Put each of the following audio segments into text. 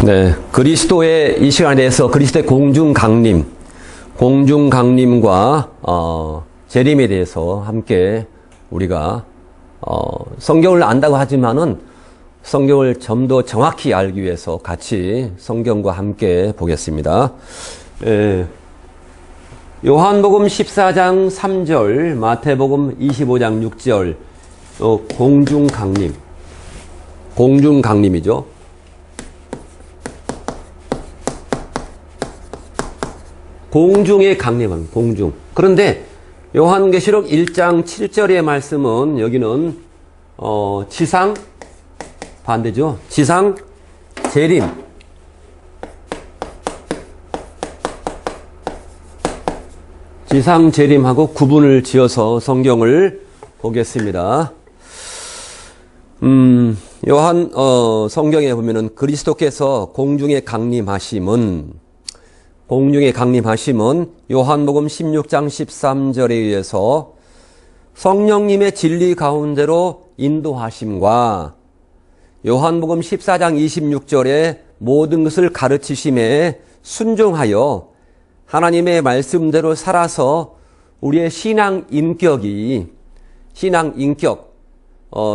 네, 그리스도의 이 시간에 대해서 그리스도의 공중강림과 재림에 대해서 함께 우리가 성경을 안다고 하지만은 성경을 좀 더 정확히 알기 위해서 같이 성경과 함께 보겠습니다. 요한복음 14장 3절, 마태복음 25장 6절, 공중강림이죠. 공중에 강림하는 공중. 그런데 요한계시록 1장 7절의 말씀은 여기는 지상 반대죠. 지상 재림. 지상 재림하고 구분을 지어서 성경을 보겠습니다. 성경에 보면은 그리스도께서 공중에 강림하심은 요한복음 16장 13절에 의해서 성령님의 진리 가운데로 인도하심과 요한복음 14장 26절에 모든 것을 가르치심에 순종하여 하나님의 말씀대로 살아서 우리의 신앙 인격,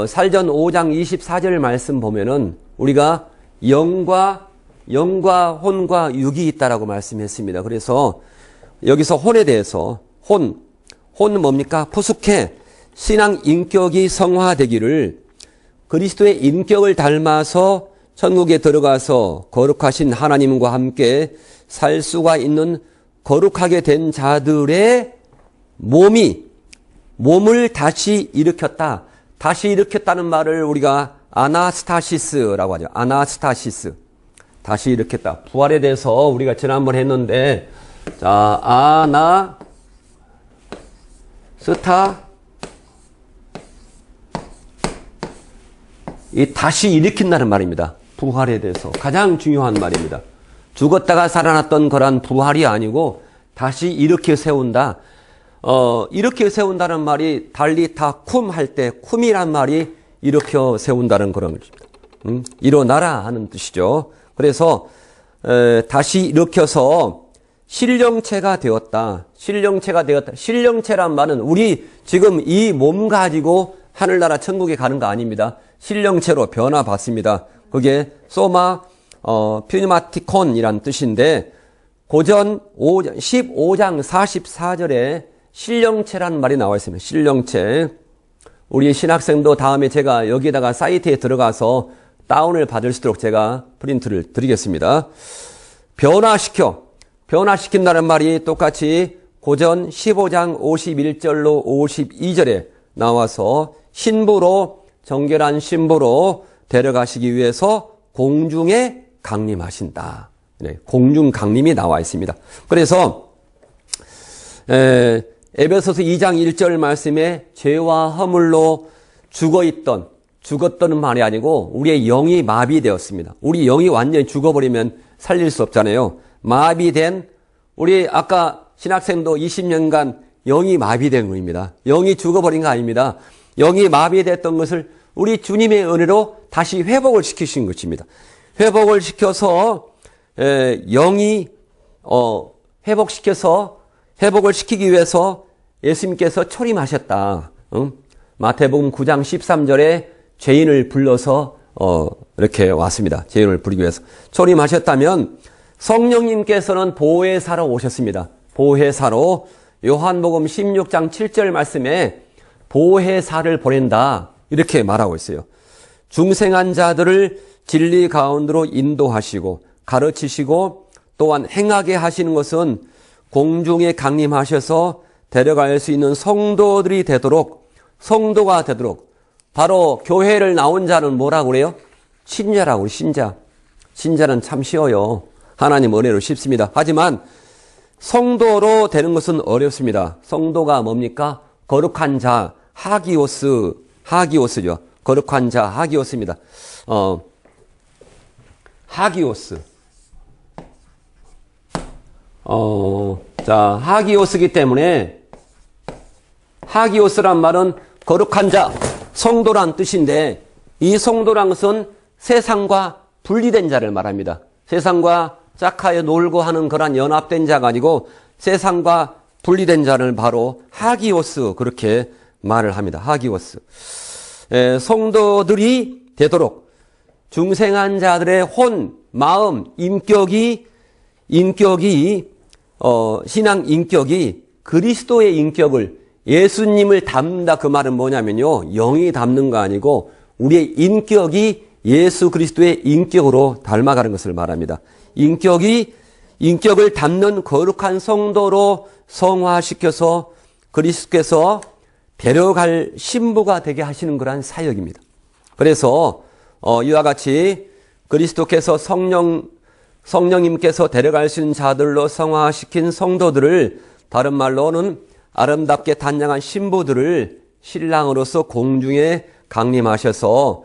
살전 5장 24절 말씀 보면은 우리가 영과 혼과 육이 있다라고 말씀했습니다. 그래서 여기서 혼에 대해서 혼은 뭡니까? 푸속해 신앙 인격이 성화되기를 그리스도의 인격을 닮아서 천국에 들어가서 거룩하신 하나님과 함께 살 수가 있는 거룩하게 된 자들의 몸을 다시 일으켰다. 다시 일으켰다는 말을 우리가 아나스타시스라고 하죠. 아나스타시스. 다시 일으켰다. 부활에 대해서 우리가 지난번에 했는데, 자, 이 다시 일으킨다는 말입니다. 부활에 대해서. 가장 중요한 말입니다. 죽었다가 살아났던 거란 부활이 아니고, 다시 일으켜 세운다. 일으켜 세운다는 말이 달리타 쿰 할 때, 쿰이란 말이 일으켜 세운다는 그런 것입니다. 일어나라 하는 뜻이죠. 그래서 다시 일으켜서 신령체가 되었다. 신령체란 말은 우리 지금 이 몸 가지고 하늘나라 천국에 가는 거 아닙니다. 신령체로 변화받습니다. 그게 소마 퓨니마티콘이란 뜻인데 고전 15장 44절에 신령체라는 말이 나와 있습니다. 신령체. 우리 신학생도 다음에 제가 여기다가 사이트에 들어가서 다운을 받을 수 있도록 제가 프린트를 드리겠습니다. 변화시킨다는 말이 똑같이 고전 15장 51절로 52절에 나와서 정결한 신부로 데려가시기 위해서 공중에 강림하신다. 네, 공중 강림이 나와 있습니다. 그래서 에베소서 2장 1절 말씀에 죄와 허물로 죽었다는 말이 아니고 우리의 영이 마비되었습니다. 우리 영이 완전히 죽어버리면 살릴 수 없잖아요. 마비된 우리 아까 신학생도 20년간 영이 마비된 겁니다. 영이 죽어버린 거 아닙니다. 영이 마비됐던 것을 우리 주님의 은혜로 다시 회복을 시키신 것입니다. 회복을 시켜서 영이 회복을 시키기 위해서 예수님께서 초림하셨다. 마태복음 9장 13절에 죄인을 불러서 이렇게 왔습니다. 죄인을 부르기 위해서 초림하셨다면 성령님께서는 보혜사로 오셨습니다. 보혜사로 요한복음 16장 7절 말씀에 보혜사를 보낸다 이렇게 말하고 있어요. 중생한 자들을 진리 가운데로 인도하시고 가르치시고 또한 행하게 하시는 것은 공중에 강림하셔서 데려갈 수 있는 성도가 되도록 바로 교회를 나온 자는 뭐라고 그래요? 신자라고 그래요. 신자는 참 쉬워요. 하나님 은혜로 쉽습니다. 하지만 성도로 되는 것은 어렵습니다. 성도가 뭡니까? 거룩한 자, 하기오스죠. 거룩한 자, 하기오스입니다. 하기오스. 하기오스기 때문에 하기오스란 말은 거룩한 자, 성도란 뜻인데 이 성도란 것은 세상과 분리된 자를 말합니다. 세상과 짝하여 놀고 하는 그런 연합된 자가 아니고 세상과 분리된 자를 바로 하기오스 그렇게 말을 합니다. 하기오스. 성도들이 되도록 중생한 자들의 혼, 마음, 신앙 인격이 그리스도의 인격을 예수님을 닮는다 그 말은 뭐냐면요. 영이 닮는 거 아니고 우리의 인격이 예수 그리스도의 인격으로 닮아가는 것을 말합니다. 인격을 닮는 거룩한 성도로 성화시켜서 그리스도께서 데려갈 신부가 되게 하시는 그러한 사역입니다. 그래서 이와 같이 그리스도께서 성령님께서 데려갈 수 있는 자들로 성화시킨 성도들을 다른 말로는 아름답게 단장한 신부들을 신랑으로서 공중에 강림하셔서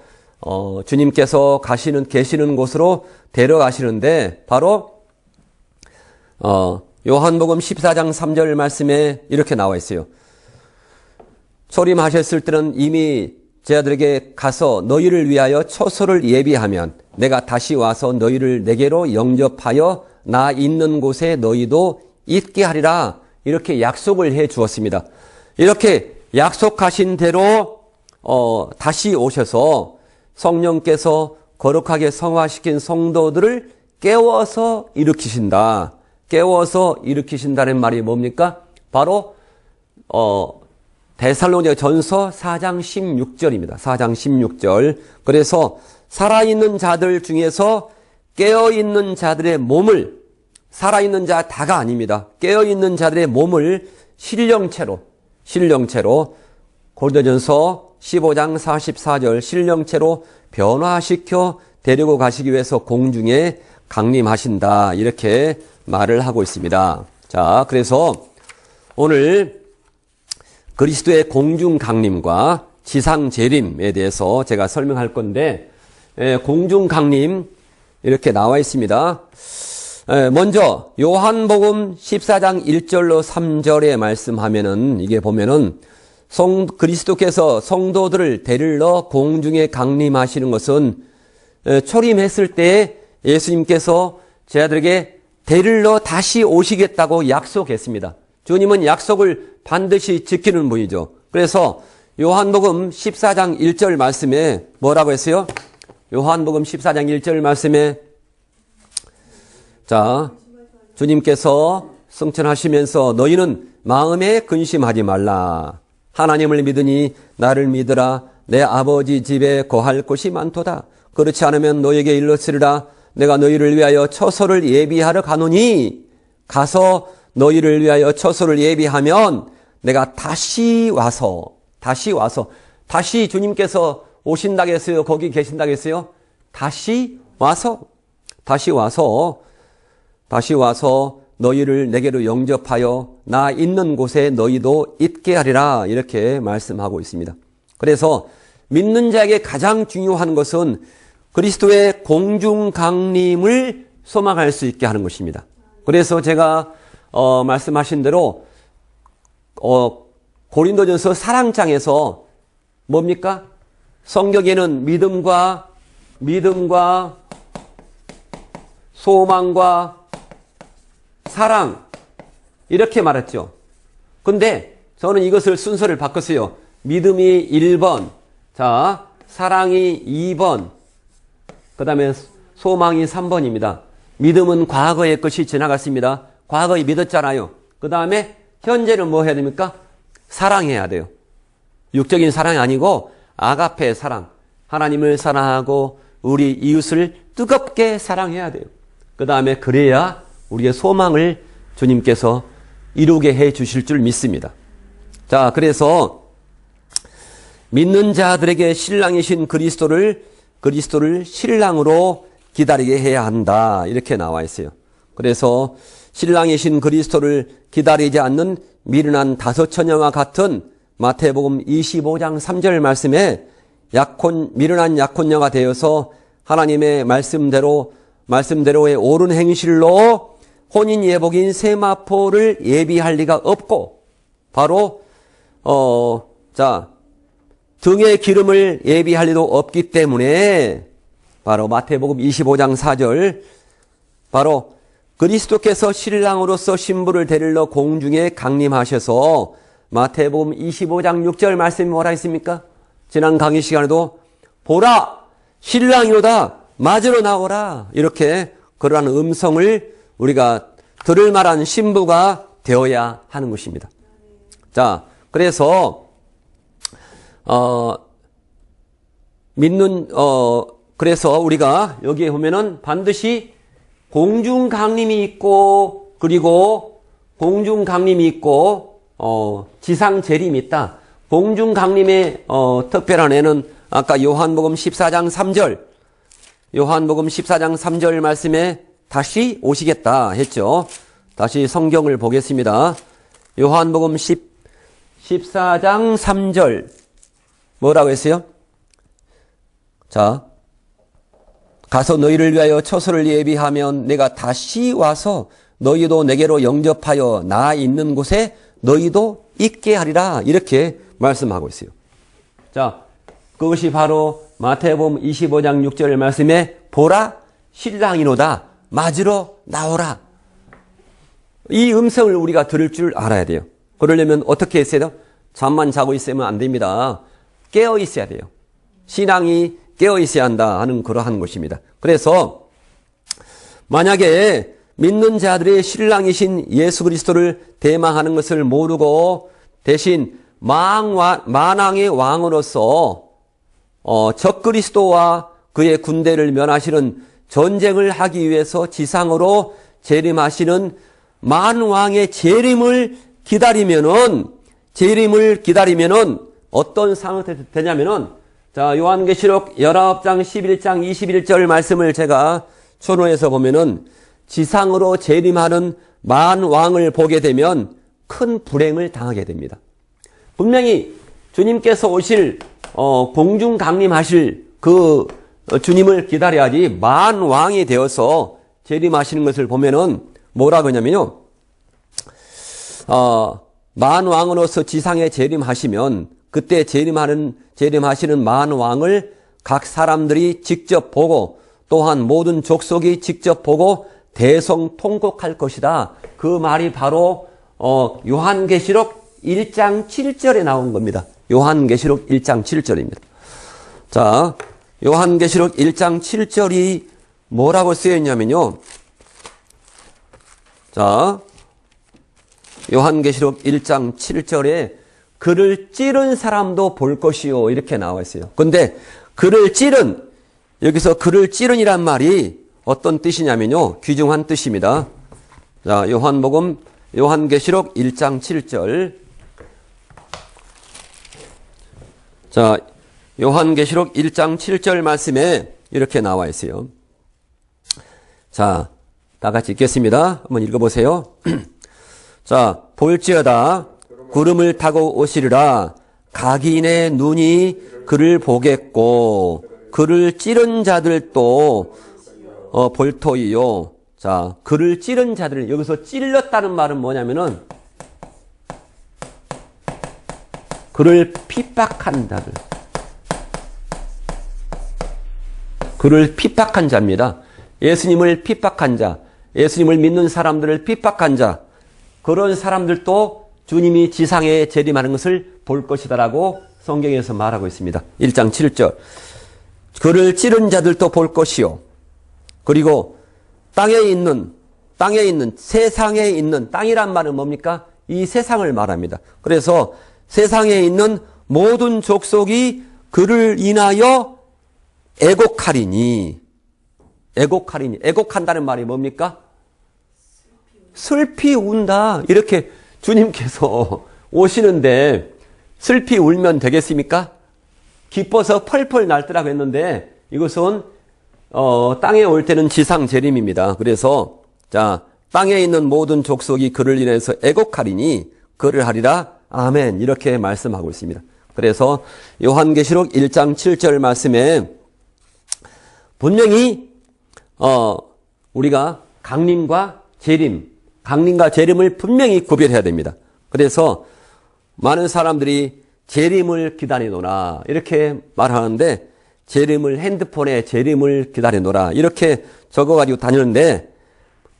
주님께서 계시는 곳으로 데려가시는데 바로 요한복음 14장 3절 말씀에 이렇게 나와 있어요. 초림하셨을 때는 이미 제 아들에게 가서 너희를 위하여 처소를 예비하면 내가 다시 와서 너희를 내게로 영접하여 나 있는 곳에 너희도 있게 하리라 이렇게 약속을 해 주었습니다. 이렇게 약속하신 대로 다시 오셔서 성령께서 거룩하게 성화시킨 성도들을 깨워서 일으키신다. 깨워서 일으키신다는 말이 뭡니까? 바로 데살로니가 전서 4장 16절입니다. 4장 16절. 그래서 살아있는 자들 중에서 깨어있는 자들의 몸을 살아있는 자 다가 아닙니다. 깨어있는 자들의 몸을 신령체로 고린도전서 15장 44절 신령체로 변화시켜 데리고 가시기 위해서 공중에 강림하신다. 이렇게 말을 하고 있습니다. 자, 그래서 오늘 그리스도의 공중 강림과 지상 재림에 대해서 제가 설명할 건데 공중 강림 이렇게 나와 있습니다. 먼저 요한복음 14장 1절로 3절에 말씀하면은 이게 보면은 그리스도께서 성도들을 데리러 공중에 강림하시는 것은 초림했을 때 예수님께서 제 아들에게 데리러 다시 오시겠다고 약속했습니다. 주님은 약속을 반드시 지키는 분이죠. 그래서 요한복음 14장 1절 말씀에 뭐라고 했어요? 요한복음 14장 1절 말씀에 자, 주님께서 승천하시면서 너희는 마음에 근심하지 말라. 하나님을 믿으니 나를 믿으라. 내 아버지 집에 거할 곳이 많도다. 그렇지 않으면 너에게 일렀으리라. 내가 너희를 위하여 처소를 예비하러 가노니 가서 너희를 위하여 처소를 예비하면 내가 다시 와서 다시 주님께서 오신다고 했어요? 거기 계신다고 했어요? 다시 와서 너희를 내게로 영접하여 나 있는 곳에 너희도 있게 하리라 이렇게 말씀하고 있습니다. 그래서 믿는 자에게 가장 중요한 것은 그리스도의 공중 강림을 소망할 수 있게 하는 것입니다. 그래서 제가 말씀하신 대로 고린도전서 사랑장에서 뭡니까? 성경에는 믿음과 소망과 사랑 이렇게 말했죠. 근데 저는 이것을 순서를 바꿨어요. 믿음이 1번, 자 사랑이 2번, 그 다음에 소망이 3번입니다. 믿음은 과거의 것이 지나갔습니다. 과거에 믿었잖아요. 그 다음에 현재는 뭐 해야 됩니까? 사랑해야 돼요. 육적인 사랑이 아니고 아가페의 사랑. 하나님을 사랑하고 우리 이웃을 뜨겁게 사랑해야 돼요. 그 다음에 그래야 우리의 소망을 주님께서 이루게 해 주실 줄 믿습니다. 자, 그래서 믿는 자들에게 신랑이신 그리스도를 신랑으로 기다리게 해야 한다. 이렇게 나와 있어요. 그래서 신랑이신 그리스도를 기다리지 않는 미련한 다섯 처녀와 같은 마태복음 25장 3절 말씀에 미련한 약혼녀가 되어서 하나님의 말씀대로의 옳은 행실로 혼인 예복인 세마포를 예비할 리가 없고 바로 등의 기름을 예비할 리도 없기 때문에 바로 마태복음 25장 4절 바로 그리스도께서 신랑으로서 신부를 데리러 공중에 강림하셔서 마태복음 25장 6절 말씀이 뭐라 했습니까? 지난 강의 시간에도 보라 신랑이로다 맞으러 나오라 이렇게 그러한 음성을 우리가 들을 만한 신부가 되어야 하는 것입니다. 자, 그래서 그래서 우리가 여기에 보면은 반드시 공중 강림이 있고 그리고 공중 강림이 있고 지상 재림이 있다. 공중 강림의 특별한 애는 아까 요한복음 14장 3절 요한복음 14장 3절 말씀에 다시 오시겠다 했죠. 다시 성경을 보겠습니다. 요한복음 14장 3절 뭐라고 했어요? 자, 가서 너희를 위하여 처소를 예비하면 내가 다시 와서 너희도 내게로 영접하여 나 있는 곳에 너희도 있게 하리라 이렇게 말씀하고 있어요. 자, 그것이 바로 마태복음 25장 6절 말씀에 보라 신랑이로다 맞으러 나오라. 이 음성을 우리가 들을 줄 알아야 돼요. 그러려면 어떻게 했어요? 잠만 자고 있으면 안 됩니다. 깨어 있어야 돼요. 신앙이 깨어 있어야 한다 하는 그러한 것입니다. 그래서 만약에 믿는 자들의 신랑이신 예수 그리스도를 대망하는 것을 모르고 대신 만왕의 왕으로서 적그리스도와 그의 군대를 면하시는 전쟁을 하기 위해서 지상으로 재림하시는 만왕의 재림을 기다리면은 어떤 상황이 되냐면은 자, 요한계시록 19장 11장 21절 말씀을 제가 초론에서 보면은 지상으로 재림하는 만왕을 보게 되면 큰 불행을 당하게 됩니다. 분명히 주님께서 오실 공중 강림하실 그 주님을 기다려야지 만왕이 되어서 재림하시는 것을 보면은 뭐라 그러냐면요. 만왕으로서 지상에 재림하시면 그때 재림하시는 만왕을 각 사람들이 직접 보고 또한 모든 족속이 직접 보고 대성통곡할 것이다. 그 말이 바로 요한계시록 1장 7절에 나온 겁니다. 요한계시록 1장 7절입니다. 자, 요한계시록 1장 7절이 뭐라고 쓰여 있냐면요. 자, 요한계시록 1장 7절에 그를 찌른 사람도 볼 것이요 이렇게 나와 있어요. 근데 여기서 그를 찌른이란 말이 어떤 뜻이냐면요. 귀중한 뜻입니다. 자, 요한계시록 1장 7절. 자, 요한계시록 1장 7절 말씀에 이렇게 나와 있어요. 자, 다 같이 읽겠습니다. 한번 읽어보세요. 자, 볼지어다 구름을 타고 오시리라. 각인의 눈이 그를 보겠고 그를 찌른 자들도 볼터이요. 자, 그를 찌른 자들, 여기서 찔렀다는 말은 뭐냐면은 그를 핍박한 자들, 그를 핍박한 자입니다. 예수님을 핍박한 자, 예수님을 믿는 사람들을 핍박한 자, 그런 사람들도 주님이 지상에 재림하는 것을 볼 것이다라고 성경에서 말하고 있습니다. 1장 7절. 그를 찌른 자들도 볼 것이요. 그리고 땅에 있는 세상에 있는 땅이란 말은 뭡니까? 이 세상을 말합니다. 그래서 세상에 있는 모든 족속이 그를 인하여 애곡하리니. 애곡한다는 말이 뭡니까? 슬피 운다. 이렇게 주님께서 오시는데 슬피 울면 되겠습니까? 기뻐서 펄펄 날더라고 했는데 이것은 땅에 올 때는 지상 재림입니다. 그래서 자, 땅에 있는 모든 족속이 그를 인해서 애곡하리니 그를 하리라. 아멘. 이렇게 말씀하고 있습니다. 그래서 요한계시록 1장 7절 말씀에 분명히 우리가 강림과 재림을 분명히 구별해야 됩니다. 그래서 많은 사람들이 재림을 기다리노라 이렇게 말하는데 재림을 핸드폰에 재림을 기다리노라 이렇게 적어가지고 다니는데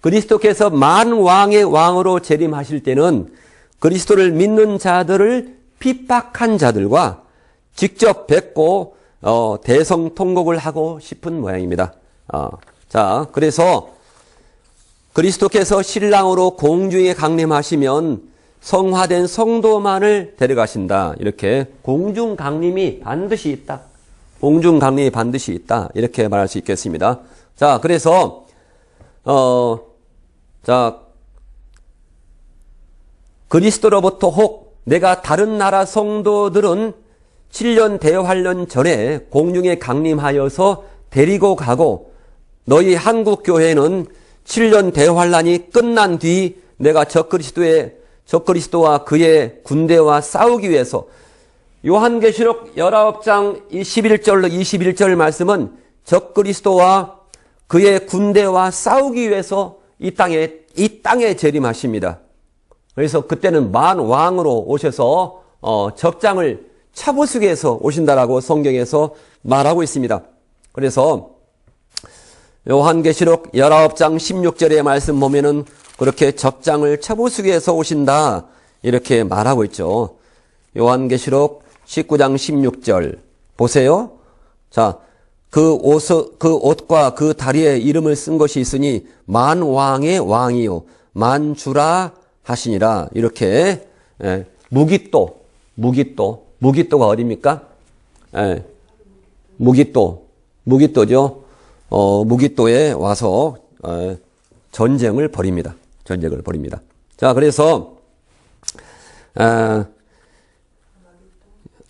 그리스도께서 만왕의 왕으로 재림하실 때는 그리스도를 믿는 자들을 핍박한 자들과 직접 뵙고 대성통곡을 하고 싶은 모양입니다. 자, 그래서 그리스도께서 신랑으로 공중에 강림하시면 성화된 성도만을 데려가신다. 이렇게 공중 강림이 반드시 있다. 공중 강림이 반드시 있다. 이렇게 말할 수 있겠습니다. 자, 그래서 그리스도로부터 혹 내가 다른 나라 성도들은 7년 대환란 전에 공중에 강림하여서 데리고 가고 너희 한국 교회는 7년 대환란이 끝난 뒤 내가 적그리스도와 그의 군대와 싸우기 위해서 요한계시록 19장 11절로 21절 말씀은 적그리스도와 그의 군대와 싸우기 위해서 이 땅에 재림하십니다. 그래서 그때는 만왕으로 오셔서 적장을 차부수기 위해서 오신다라고 성경에서 말하고 있습니다. 그래서 요한계시록 19장 16절의 말씀 보면은 그렇게 적장을 차부수기 위해서 오신다 이렇게 말하고 있죠. 요한계시록 19장 16절 보세요. 자, 그 옷과 그 다리에 이름을 쓴 것이 있으니 만왕의 왕이요 만주라 하시니라. 이렇게 무기또가 어디입니까? 무기또죠. 무기또에 와서 전쟁을 벌입니다. 자, 그래서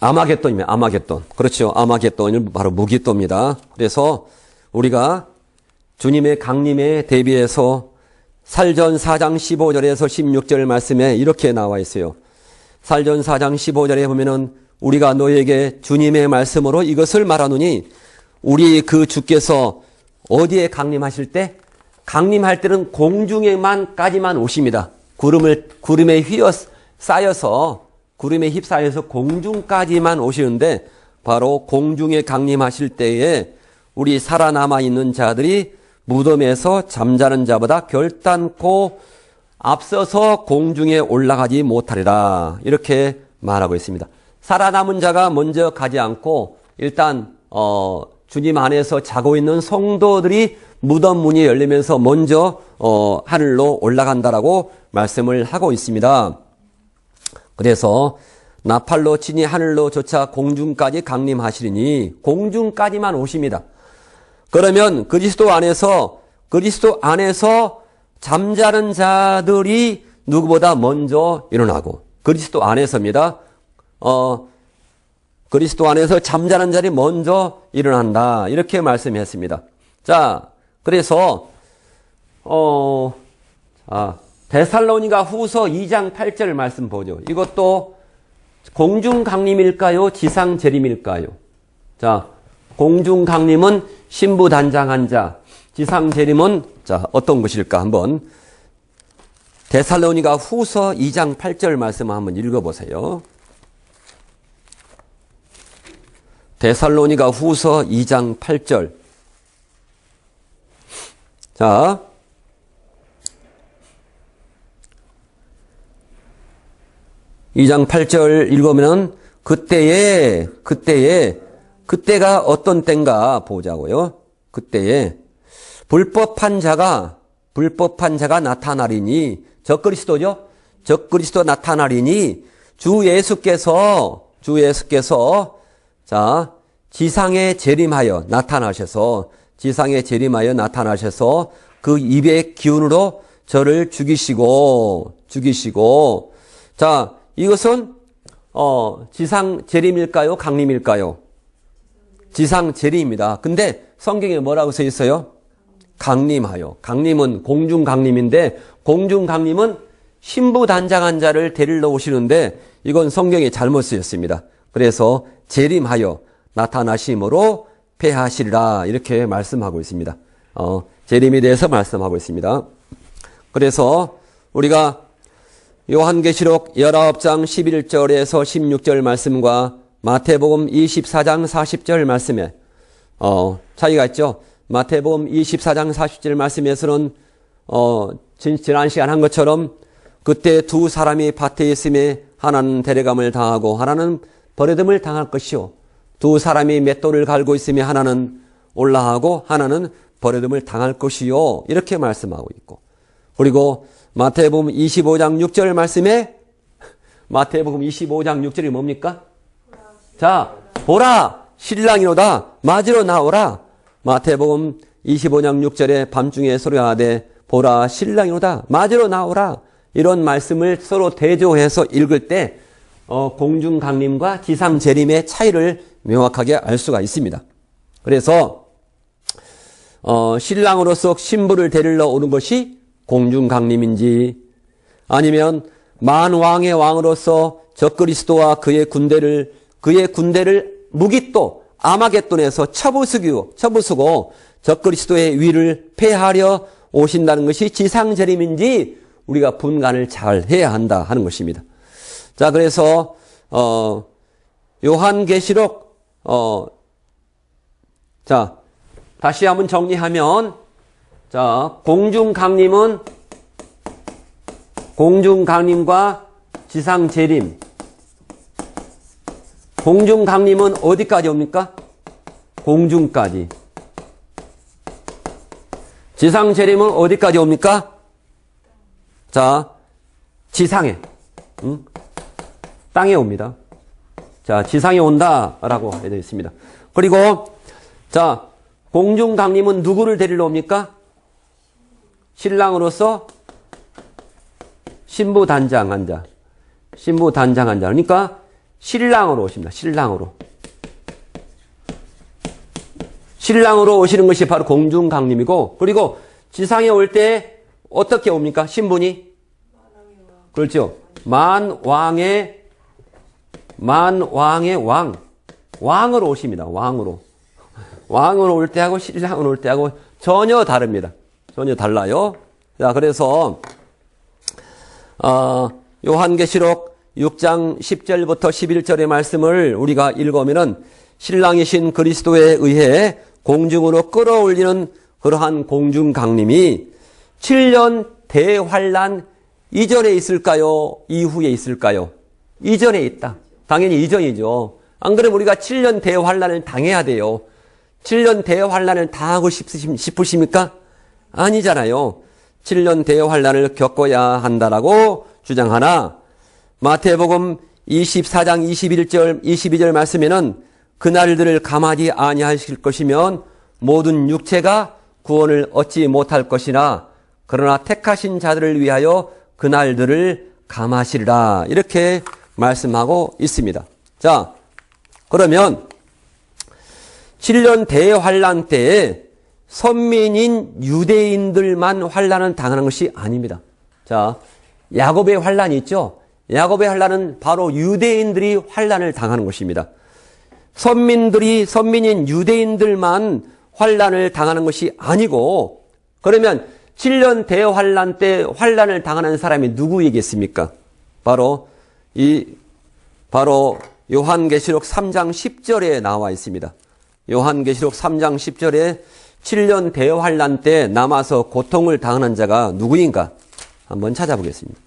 아마겟돈. 그렇죠. 아마겟돈이 바로 무기또입니다. 그래서 우리가 주님의 강림에 대비해서 살전 4장 15절에서 16절 말씀에 이렇게 나와 있어요. 살전 4장 15절에 보면은 우리가 너에게 주님의 말씀으로 이것을 말하노니 우리 그 주께서 어디에 강림하실 때? 강림할 때는 공중에만까지만 오십니다. 구름에 휩싸여서 공중까지만 오시는데 바로 공중에 강림하실 때에 우리 살아남아 있는 자들이 무덤에서 잠자는 자보다 결단코 앞서서 공중에 올라가지 못하리라. 이렇게 말하고 있습니다. 살아남은 자가 먼저 가지 않고 일단 주님 안에서 자고 있는 성도들이 무덤 문이 열리면서 먼저 하늘로 올라간다라고 말씀을 하고 있습니다. 그래서 나팔로 치니 하늘로 조차 공중까지 강림하시리니 공중까지만 오십니다. 그러면 그리스도 안에서 잠자는 자들이 누구보다 먼저 일어나고 그리스도 안에서입니다. 그리스도 안에서 잠자는 자들이 먼저 일어난다. 이렇게 말씀했습니다. 자, 그래서 데살로니가 후서 2장 8절 말씀 보죠. 이것도 공중 강림일까요? 지상 재림일까요? 자, 공중 강림은 신부 단장한 자, 지상 재림은 자, 어떤 것일까? 한번 데살로니가 후서 2장 8절 말씀을 한번 읽어보세요. 데살로니가 후서 2장 8절. 자, 이 장 8절 읽으면 그때가 어떤 때인가 보자고요. 그때에 불법한 자가 나타나리니 적그리스도죠. 적그리스도 나타나리니 주 예수께서 자, 지상에 재림하여 나타나셔서 그 입의 기운으로 저를 죽이시고 자, 이것은 지상 재림일까요? 강림일까요? 지상 재림입니다. 근데 성경에 뭐라고 써 있어요? 강림하여. 강림은 공중 강림인데 공중 강림은 신부 단장한 자를 데리러 오시는데 이건 성경에 잘못 쓰였습니다. 그래서 재림하여 나타나심으로 패하시리라 이렇게 말씀하고 있습니다. 재림에 대해서 말씀하고 있습니다. 그래서 우리가 요한계시록 19장 11절에서 16절 말씀과 마태복음 24장 40절 말씀에 차이가 있죠. 마태복음 24장 40절 말씀에서는 지난 시간 한 것처럼 그때 두 사람이 밭에 있음에 하나는 데려감을 당하고 하나는 버려둠을 당할 것이요. 두 사람이 맷돌을 갈고 있으며 하나는 올라가고 하나는 버려둠을 당할 것이요. 이렇게 말씀하고 있고. 그리고 마태복음 25장 6절 말씀에 마태복음 25장 6절이 뭡니까? 자, 보라 신랑이로다 맞으러 나오라. 마태복음 25장 6절에 밤중에 소리가 나되 보라 신랑이로다 맞으러 나오라. 이런 말씀을 서로 대조해서 읽을 때 공중강림과 지상재림의 차이를 명확하게 알 수가 있습니다. 그래서 신랑으로서 신부를 데리러 오는 것이 공중강림인지 아니면 만왕의 왕으로서 적그리스도와 그의 군대를 무기또 아마겟돈에서 쳐부수고 적그리스도의 위를 패하려 오신다는 것이 지상재림인지 우리가 분간을 잘 해야 한다 하는 것입니다. 자, 그래서 요한계시록 자, 다시 한번 정리하면 자, 공중강림과 지상재림. 공중강림은 어디까지 옵니까? 공중까지. 지상재림은 어디까지 옵니까? 자, 지상에. 땅에 옵니다. 자, 지상에 온다라고 되어 있습니다. 그리고 자, 공중강림은 누구를 데리러 옵니까? 신랑으로서 신부단장한 자. 그러니까 신랑으로 오십니다. 신랑으로 오시는 것이 바로 공중강림이고, 그리고 지상에 올 때 어떻게 옵니까? 신분이? 그렇죠. 만왕의 왕. 왕으로 오십니다. 왕으로 올 때하고 신랑으로 올 때하고 전혀 다릅니다. 전혀 달라요. 자, 그래서 요한계시록 6장 10절부터 11절의 말씀을 우리가 읽으면은 신랑이신 그리스도에 의해 공중으로 끌어올리는 그러한 공중강림이 7년 대환란 이전에 있을까요? 이후에 있을까요? 이전에 있다. 당연히 이전이죠. 안 그러면 우리가 7년 대환란을 당해야 돼요. 7년 대환란을 당하고 싶으십니까? 아니잖아요. 7년 대환란을 겪어야 한다라고 주장하나 마태복음 24장 22절 말씀에는 그날들을 감하지 아니하실 것이면 모든 육체가 구원을 얻지 못할 것이나 그러나 택하신 자들을 위하여 그날들을 감하시리라. 이렇게 말씀하고 있습니다. 자, 그러면 7년 대환란 때에 선민인 유대인들만 환란을 당하는 것이 아닙니다. 자, 야곱의 환란이 있죠. 야곱의 환란은 바로 유대인들이 환란을 당하는 것입니다. 선민인 유대인들만 환란을 당하는 것이 아니고, 그러면 7년 대환란 때 환란을 당하는 사람이 누구이겠습니까? 바로 요한계시록 3장 10절에 나와 있습니다. 요한계시록 3장 10절에 7년 대환란 때 남아서 고통을 당하는 자가 누구인가? 한번 찾아보겠습니다.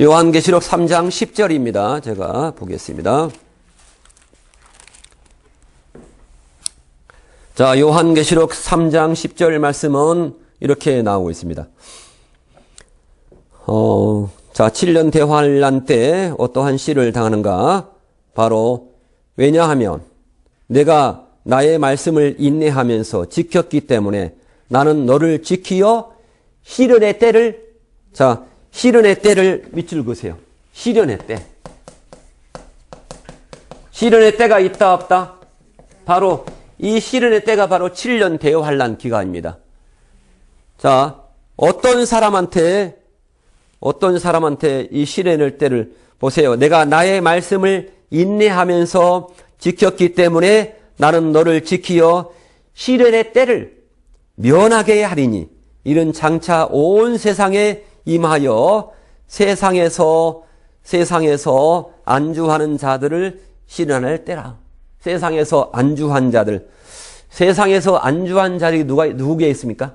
요한계시록 3장 10절입니다. 제가 보겠습니다. 자, 요한계시록 3장 10절 말씀은 이렇게 나오고 있습니다. 자, 7년 대환란 때 어떠한 시를 당하는가? 바로 왜냐하면 내가 나의 말씀을 인내하면서 지켰기 때문에 나는 너를 지키어 시련의 때를, 자, 시련의 때를 밑줄 그으세요. 시련의 때. 시련의 때가 있다 없다? 바로 이 시련의 때가 바로 7년 대환란 기간입니다. 자, 어떤 사람한테 이 시련의 때를 보세요. 내가 나의 말씀을 인내하면서 지켰기 때문에 나는 너를 지키어 시련의 때를 면하게 하리니 이는 장차 온 세상에 임하여 세상에서 안주하는 자들을 시련할 때라. 세상에서 안주한 자들. 세상에서 안주한 자들이 누구에 있습니까?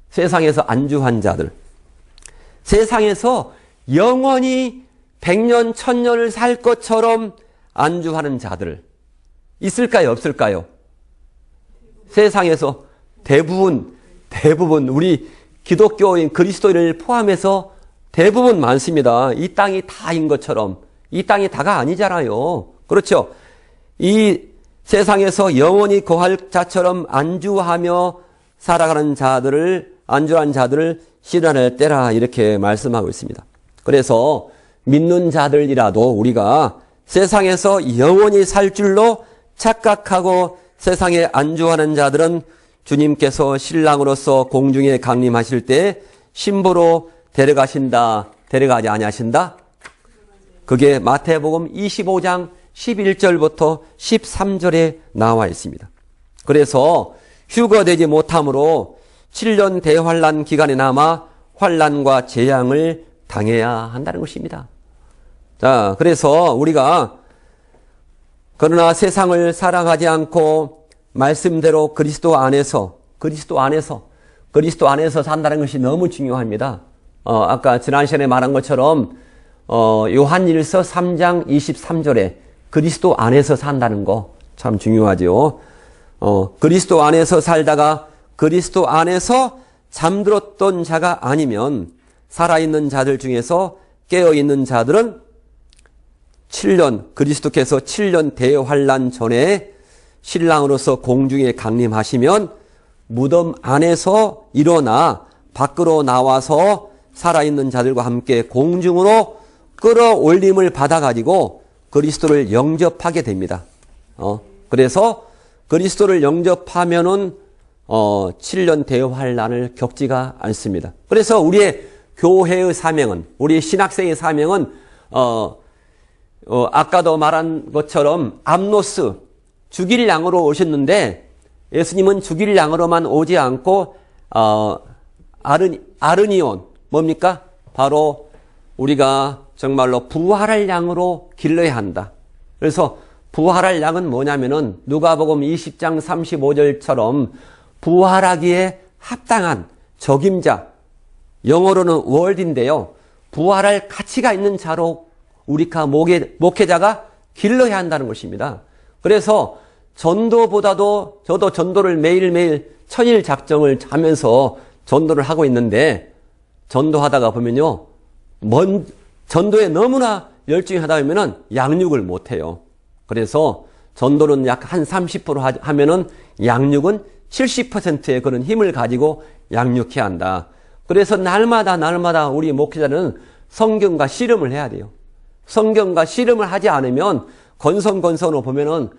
세상에서 안주한 자들, 세상에서 영원히 100년, 1000년을 살 것처럼 안주하는 자들 있을까요? 없을까요? 세상에서 대부분 우리 기독교인 그리스도인을 포함해서 대부분 많습니다. 이 땅이 다인 것처럼. 이 땅이 다가 아니잖아요. 그렇죠? 이 세상에서 영원히 거할 자처럼 안주하며 살아가는 자들을, 안주한 자들을 시련할 때라 이렇게 말씀하고 있습니다. 그래서 믿는 자들이라도 우리가 세상에서 영원히 살 줄로 착각하고 세상에 안주하는 자들은 주님께서 신랑으로서 공중에 강림하실 때 신부로 데려가지 아니하신다? 그게 마태복음 25장 11절부터 13절에 나와 있습니다. 그래서 휴거되지 못함으로 7년 대환란 기간에 남아 환란과 재앙을 당해야 한다는 것입니다. 자, 그래서 우리가 그러나 세상을 사랑하지 않고 말씀대로 그리스도 안에서 산다는 것이 너무 중요합니다. 아까 지난 시간에 말한 것처럼 요한일서 3장 23절에 그리스도 안에서 산다는 거 참 중요하죠. 그리스도 안에서 살다가 그리스도 안에서 잠들었던 자가 아니면 살아있는 자들 중에서 깨어있는 자들은 7년, 그리스도께서 7년 대환란 전에 신랑으로서 공중에 강림하시면 무덤 안에서 일어나 밖으로 나와서 살아있는 자들과 함께 공중으로 끌어올림을 받아가지고 그리스도를 영접하게 됩니다. 그래서 그리스도를 영접하면은 7년 대환란을 겪지가 않습니다. 그래서 우리의 교회의 사명은, 우리 신학생의 사명은 아까도 말한 것처럼 암노스, 죽일 양으로 오셨는데 예수님은 죽일 양으로만 오지 않고 아르니온, 뭡니까? 바로 우리가 정말로 부활할 양으로 길러야 한다. 그래서 부활할 양은 뭐냐면은 누가복음 20장 35절처럼 부활하기에 합당한 적임자, 영어로는 월드인데요. 부활할 가치가 있는 자로 우리가 목회자가 길러야 한다는 것입니다. 그래서 전도보다도 저도 전도를 매일매일 천일 작정을 하면서 전도를 하고 있는데 전도하다가 보면요. 전도에 너무나 열중히 하다 보면은 양육을 못해요. 그래서 전도는 약 한 30% 하면은 양육은 70%의 그런 힘을 가지고 양육해야 한다. 그래서 날마다 우리 목회자는 성경과 씨름을 해야 돼요. 성경과 씨름을 하지 않으면 건성으로 보면은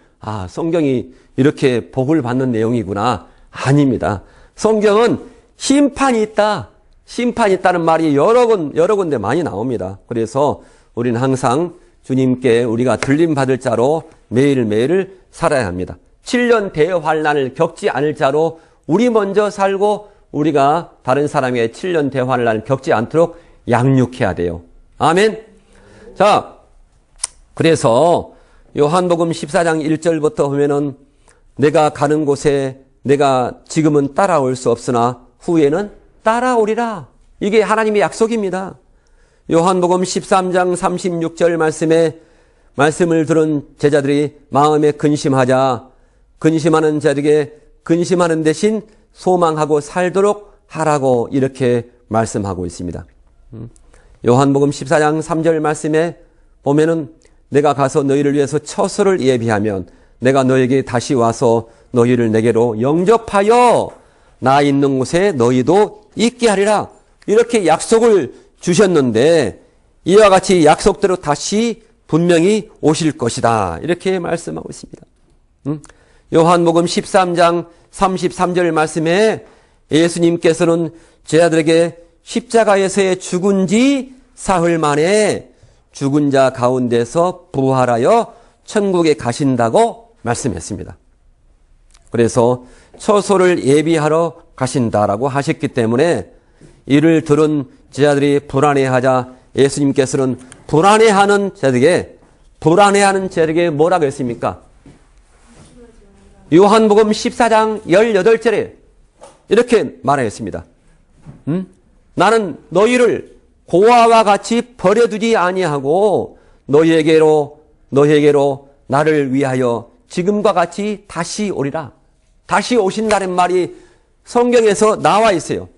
성경이 이렇게 복을 받는 내용이구나. 아닙니다. 성경은 심판이 있다는 말이 여러 군데 많이 나옵니다. 그래서 우리는 항상 주님께 우리가 들림받을 자로 매일매일을 살아야 합니다. 7년 대환란을 겪지 않을 자로 우리 먼저 살고 우리가 다른 사람에게 7년 대환란을 겪지 않도록 양육해야 돼요. 아멘. 자, 그래서 요한복음 14장 1절부터 보면은 내가 가는 곳에 내가 지금은 따라올 수 없으나 후에는 따라오리라. 이게 하나님의 약속입니다. 요한복음 13장 36절 말씀을 들은 제자들이 마음에 근심하는 자에게 근심하는 대신 소망하고 살도록 하라고 이렇게 말씀하고 있습니다. 요한복음 14장 3절 말씀에 보면은 내가 가서 너희를 위해서 처소를 예비하면 내가 너에게 다시 와서 너희를 내게로 영접하여 나 있는 곳에 너희도 있게 하리라. 이렇게 약속을 주셨는데 이와 같이 약속대로 다시 분명히 오실 것이다. 이렇게 말씀하고 있습니다. 요한복음 13장 33절 말씀에 예수님께서는 제자들에게 십자가에서 죽은 지 사흘 만에 죽은 자 가운데서 부활하여 천국에 가신다고 말씀했습니다. 그래서 처소를 예비하러 가신다라고 하셨기 때문에 이를 들은 제자들이 불안해하자 예수님께서는 불안해하는 제자들에게 뭐라고 했습니까? 요한복음 14장 18절에 이렇게 말하였습니다. 나는 너희를 고아와 같이 버려두지 아니하고 너희에게로 나를 위하여 지금과 같이 다시 오리라. 다시 오신다는 말이 성경에서 나와 있어요.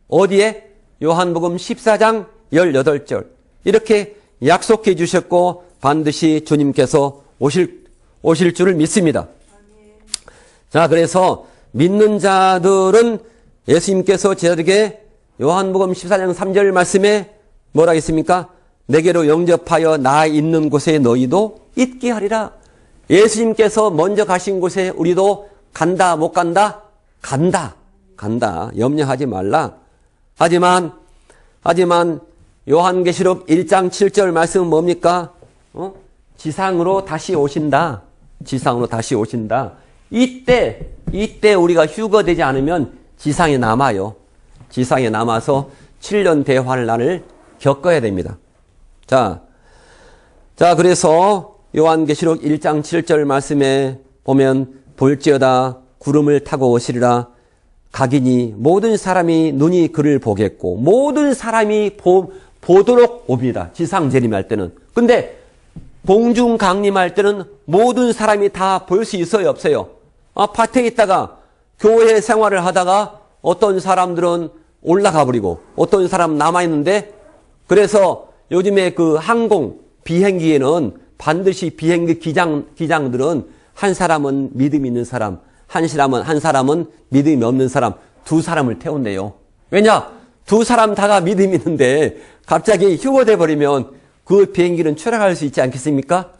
어디에? 요한복음 14장 18절. 이렇게 약속해 주셨고 반드시 주님께서 오실 줄을 믿습니다. 자, 그래서 믿는 자들은 예수님께서 저에게 요한복음 14장 3절 말씀에 뭐라 했습니까? 내게로 영접하여 나 있는 곳에 너희도 있게 하리라. 예수님께서 먼저 가신 곳에 우리도 간다, 못 간다? 간다. 염려하지 말라. 하지만 요한계시록 1장 7절 말씀은 뭡니까? 지상으로 다시 오신다. 지상으로 다시 오신다. 이때 우리가 휴거되지 않으면 지상에 남아요. 지상에 남아서 7년 대환란을 겪어야 됩니다. 자, 그래서 요한계시록 1장 7절 말씀에 보면 볼지어다 구름을 타고 오시리라. 각인이 모든 사람이 눈이 그를 보겠고 모든 사람이 보도록 옵니다. 지상 재림할 때는. 근데 공중 강림할 때는 모든 사람이 다 볼 수 있어요, 없어요? 밭에 있다가 교회 생활을 하다가 어떤 사람들은 올라가 버리고 어떤 사람 남아 있는데, 그래서 요즘에 그 항공 비행기에는 반드시 비행기 기장들은 한 사람은 믿음 있는 사람, 한 사람은 믿음이 없는 사람, 두 사람을 태운대요. 왜냐? 두 사람 다가 믿음이 있는데 갑자기 휴거돼 버리면 그 비행기는 추락할 수 있지 않겠습니까?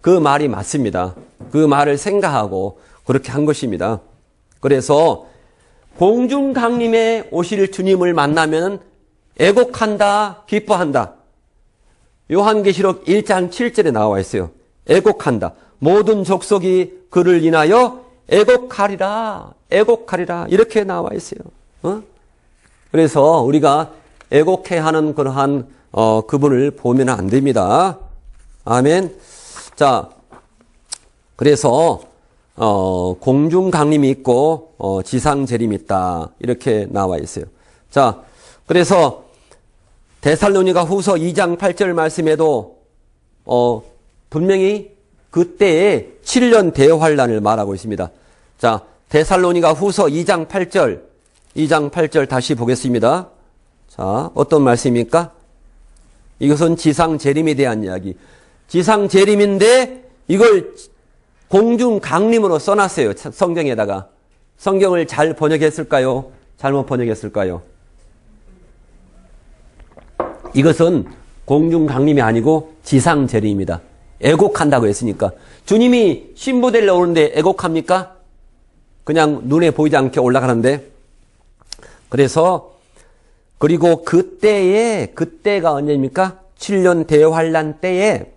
그 말이 맞습니다. 그 말을 생각하고 그렇게 한 것입니다. 그래서 공중 강림에 오실 주님을 만나면 애곡한다, 기뻐한다. 요한계시록 1장 7절에 나와 있어요. 애곡한다. 모든 족속이 그를 인하여 애곡하리라. 이렇게 나와 있어요. 그래서 우리가 애곡해 하는 그러한 그분을 보면 안 됩니다. 아멘. 자, 그래서 공중 강림이 있고 지상 재림이 있다. 이렇게 나와 있어요. 자, 그래서 데살로니가 후서 2장 8절 말씀에도 분명히 그때의 7년 대환란을 말하고 있습니다. 자, 데살로니가 후서 2장 8절 다시 보겠습니다. 자, 어떤 말씀입니까? 이것은 지상 재림에 대한 이야기. 지상 재림인데 이걸 공중 강림으로 써놨어요. 성경에다가. 성경을 잘 번역했을까요? 잘못 번역했을까요? 이것은 공중 강림이 아니고 지상 재림입니다. 애곡한다고 했으니까. 주님이 신부되려 오는데 애곡합니까? 그냥 눈에 보이지 않게 올라가는데. 그래서 그리고 그때가 언제입니까? 7년 대환란 때에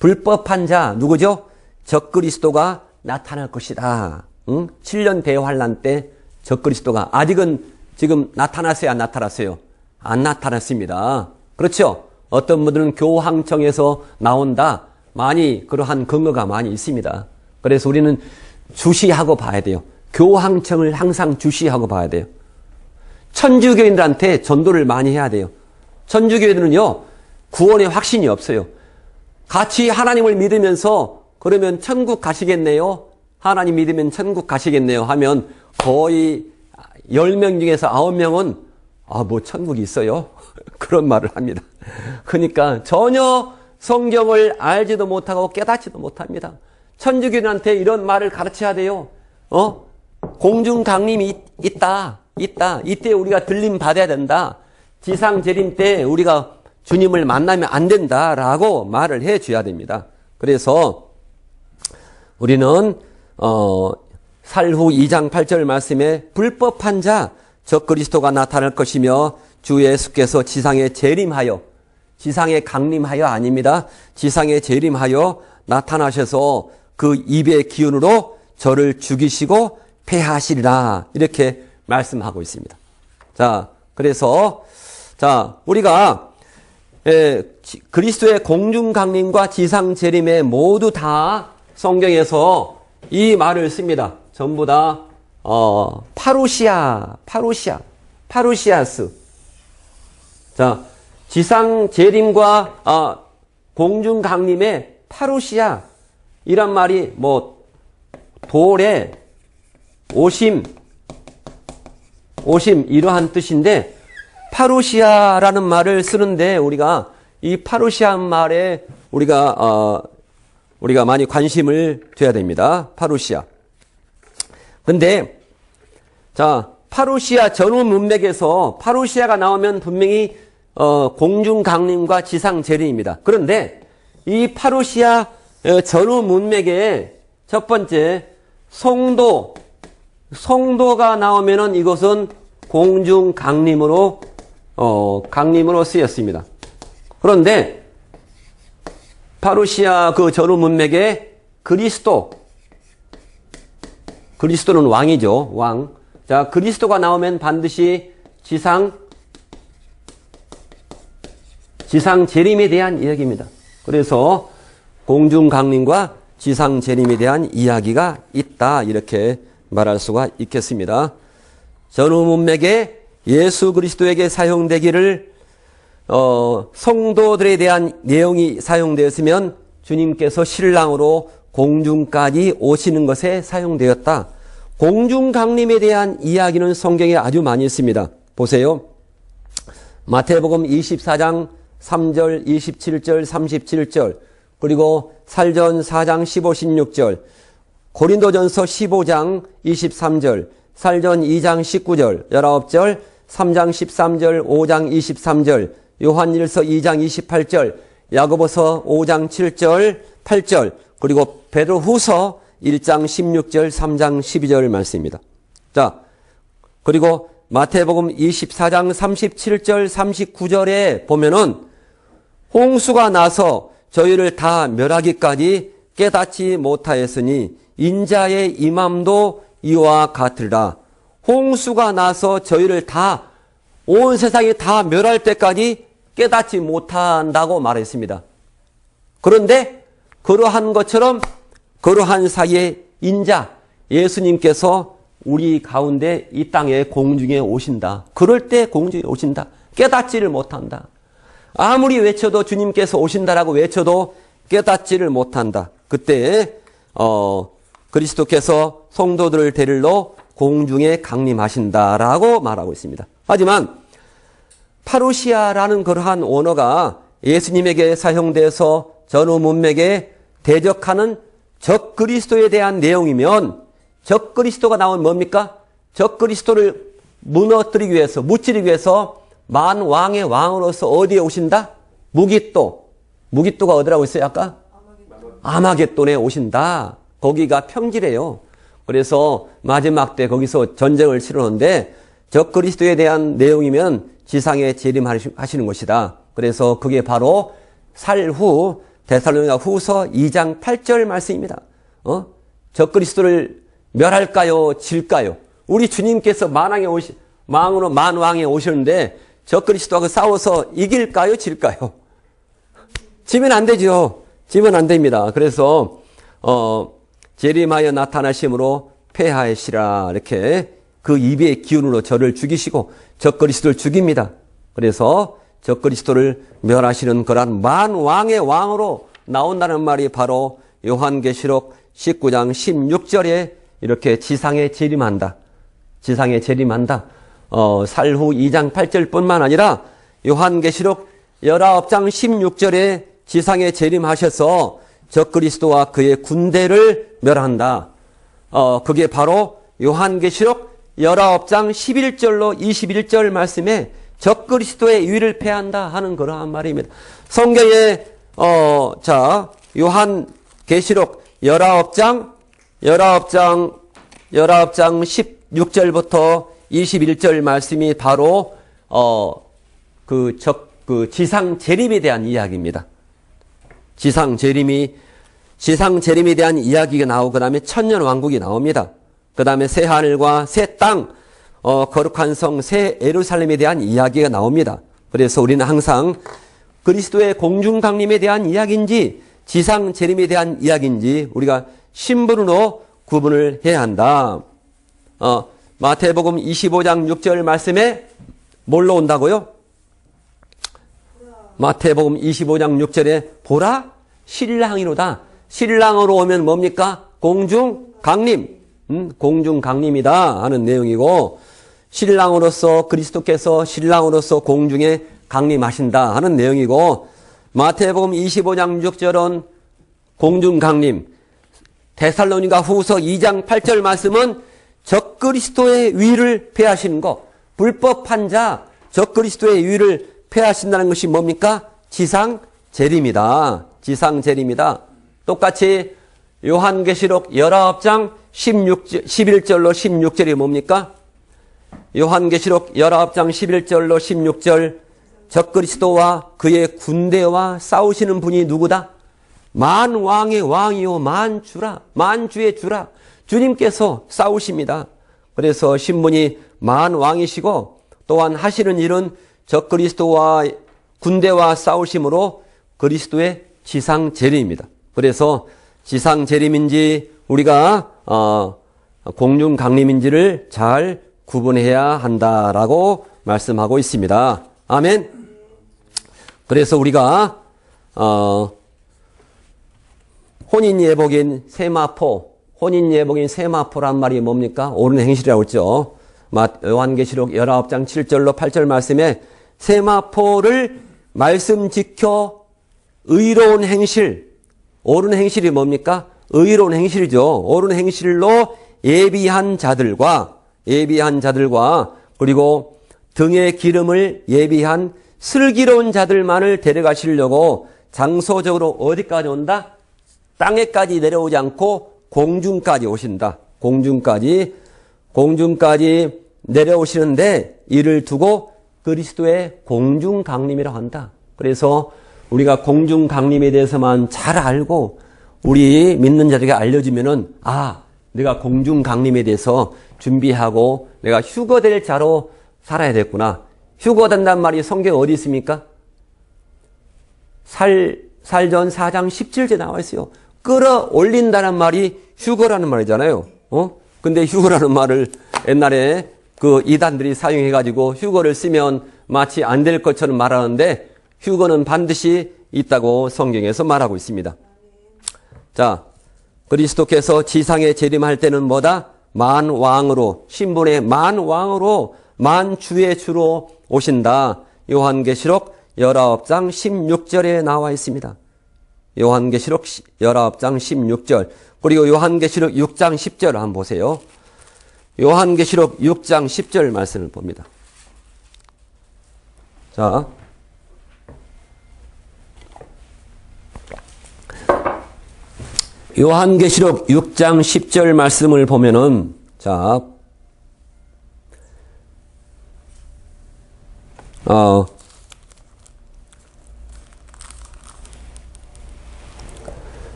불법한 자 누구죠? 적그리스도가 나타날 것이다. 7년 대환란 때 적그리스도가 아직은 지금 나타났어요, 안 나타났어요? 안 나타났습니다. 그렇죠? 어떤 분들은 교황청에서 나온다. 많이 그러한 근거가 많이 있습니다. 그래서 우리는 주시하고 봐야 돼요. 교황청을 항상 주시하고 봐야 돼요. 천주교인들한테 전도를 많이 해야 돼요. 천주교인들은요, 구원의 확신이 없어요. 같이 하나님을 믿으면서 그러면 천국 가시겠네요? 하나님 믿으면 천국 가시겠네요? 하면 거의 10명 중에서 9명은 뭐 천국이 있어요? 그런 말을 합니다. 그러니까 전혀 성경을 알지도 못하고 깨닫지도 못합니다. 천주교인한테 이런 말을 가르쳐야 돼요. 공중 강림이 있다. 이때 우리가 들림 받아야 된다. 지상 재림 때 우리가 주님을 만나면 안 된다라고 말을 해 줘야 됩니다. 그래서 우리는 살후 2장 8절 말씀에 불법한 자 적그리스도가 나타날 것이며 주 예수께서 지상에 재림하여, 지상에 강림하여 아닙니다. 지상에 재림하여 나타나셔서 그 입의 기운으로 저를 죽이시고 패하시리라. 이렇게 말씀하고 있습니다. 자, 그래서 우리가 그리스도의 공중 강림과 지상 재림에 모두 다 성경에서 이 말을 씁니다. 전부 다 파루시아. 파루시아스. 자, 지상 재림과 공중 강림의 파루시아 이란 말이 뭐 돌의 오심 이러한 뜻인데 파루시아라는 말을 쓰는데 우리가 이 파루시아 말에 우리가 많이 관심을 둬야 됩니다. 파루시아. 근데 자, 파루시아 전후 문맥에서 파루시아가 나오면 분명히 공중 강림과 지상 재림입니다. 그런데 이 파루시아 전후 문맥에 첫 번째 송도가 나오면은 이것은 공중 강림으로 쓰였습니다. 그런데 파루시아 그 전후 문맥에 그리스도는 왕이죠. 왕. 자, 그리스도가 나오면 반드시 지상 재림에 대한 이야기입니다. 그래서 공중 강림과 지상 재림에 대한 이야기가 있다. 이렇게 말할 수가 있겠습니다. 전후 문맥에 예수 그리스도에게 사용되기를 성도들에 대한 내용이 사용되었으면 주님께서 신랑으로 공중까지 오시는 것에 사용되었다. 공중 강림에 대한 이야기는 성경에 아주 많이 있습니다. 보세요. 마태복음 24장 3절, 27절, 37절, 그리고 살전 4장 15, 16절, 고린도전서 15장 23절, 살전 2장 19절, 19절, 3장 13절, 5장 23절, 요한일서 2장 28절, 야고보서 5장 7절, 8절, 그리고 베드로후서 1장 16절, 3장 12절 말씀입니다. 자, 그리고 마태복음 24장 37절, 39절에 보면은 홍수가 나서 저희를 다 멸하기까지 깨닫지 못하였으니 인자의 임함도 이와 같으리라. 홍수가 나서 저희를 온 세상이 다 멸할 때까지 깨닫지 못한다고 말했습니다. 그런데 그러한 것처럼 그러한 사이에 인자 예수님께서 우리 가운데 이 땅에 공중에 오신다. 그럴 때 공중에 오신다. 깨닫지를 못한다. 아무리 외쳐도 주님께서 오신다라고 외쳐도 깨닫지를 못한다. 그때 그리스도께서 성도들을 데리러 공중에 강림하신다라고 말하고 있습니다. 하지만 파루시아라는 그러한 언어가 예수님에게 사용돼서 전후 문맥에 대적하는 적 그리스도에 대한 내용이면 적 그리스도가 나오면 뭡니까? 적 그리스도를 무너뜨리기 위해서, 무찌르기 위해서 만왕의 왕으로서 어디에 오신다? 무깃도가 어디라고 했어요 아까? 아마겟돈에 오신다. 거기가 평지래요. 그래서 마지막 때 거기서 전쟁을 치르는데 적 그리스도에 대한 내용이면 지상에 재림하시는 것이다. 그래서 그게 바로 살후 데살로니가 후서 2장 8절 말씀입니다. 적 그리스도를 멸할까요? 질까요? 우리 주님께서 만왕에 오셨는데 적 그리스도하고 싸워서 이길까요? 질까요? 지면 안 되죠. 지면 안 됩니다. 그래서 재림하여 나타나심으로 패하시라 이렇게 그 입의 기운으로 저를 죽이시고 적 그리스도를 죽입니다. 그래서 적 그리스도를 멸하시는 그런 만왕의 왕으로 나온다는 말이 바로 요한계시록 19장 16절에 이렇게 지상에 재림한다. 지상에 재림한다. 살후 2장 8절뿐만 아니라 요한계시록 19장 16절에 지상에 재림하셔서 적 그리스도와 그의 군대를 멸한다. 그게 바로 요한계시록 19장 11절로 21절 말씀에 적 그리스도의 위를 패한다 하는 그러한 말입니다. 성경에 요한계시록 19장 16절부터 21절 말씀이 바로 지상 재림에 대한 이야기입니다. 지상 재림에 대한 이야기가 나오고 그다음에 천년 왕국이 나옵니다. 그다음에 새 하늘과 새 땅, 거룩한 성 새 예루살렘에 대한 이야기가 나옵니다. 그래서 우리는 항상 그리스도의 공중 강림에 대한 이야기인지 지상 재림에 대한 이야기인지 우리가 신분으로 구분을 해야 한다. 마태복음 25장 6절 말씀에 뭘로 온다고요? 마태복음 25장 6절에 보라 신랑이로다. 신랑으로 오면 뭡니까? 공중 강림. 공중 강림이다 하는 내용이고, 신랑으로서 그리스도께서 신랑으로서 공중에 강림하신다 하는 내용이고, 마태복음 25장 6절은 공중 강림, 데살로니가 후서 2장 8절 말씀은 적그리스도의 위를 폐하시는 것, 불법한 자 적그리스도의 위를 폐하신다는 것이 뭡니까? 지상재림이다. 지상재림이다. 똑같이 요한계시록 19장 11절로 16절이 뭡니까? 요한계시록 19장 11절로 16절, 적그리스도와 그의 군대와 싸우시는 분이 누구다? 만왕의 왕이요 만주라, 만주의 주라, 주님께서 싸우십니다. 그래서 신분이 만왕이시고 또한 하시는 일은 적그리스도와 군대와 싸우심으로 그리스도의 지상재림입니다. 그래서 지상재림인지 우리가 공중강림인지를 잘 구분해야 한다라고 말씀하고 있습니다. 아멘. 그래서 우리가 혼인예복인 세마포란 말이 뭡니까? 옳은 행실이라고 했죠. 요한계시록 19장 7절로 8절 말씀에 세마포를 말씀 지켜 의로운 행실, 옳은 행실이 뭡니까? 의로운 행실이죠. 옳은 행실로 예비한 자들과 그리고 등에 기름을 예비한 슬기로운 자들만을 데려가시려고 장소적으로 어디까지 온다? 땅에까지 내려오지 않고 공중까지 오신다. 공중까지 내려오시는데 이를 두고 그리스도의 공중강림이라고 한다. 그래서 우리가 공중강림에 대해서만 잘 알고 우리 믿는 자들에게 알려주면은 내가 공중강림에 대해서 준비하고 내가 휴거될 자로 살아야 됐구나. 휴거된단 말이 성경에 어디 있습니까? 살전 4장 17절에 나와 있어요. 끌어올린다는 말이 휴거라는 말이잖아요. 근데 휴거라는 말을 옛날에 그 이단들이 사용해가지고 휴거를 쓰면 마치 안 될 것처럼 말하는데 휴거는 반드시 있다고 성경에서 말하고 있습니다. 자, 그리스도께서 지상에 재림할 때는 뭐다? 만왕으로, 신분의 만왕으로, 만주의 주로 오신다. 요한계시록 19장 16절에 나와 있습니다. 요한계시록 19장 16절. 그리고 요한계시록 6장 10절 한번 보세요. 요한계시록 6장 10절 말씀을 봅니다. 자, 요한계시록 6장 10절 말씀을 보면은, 자,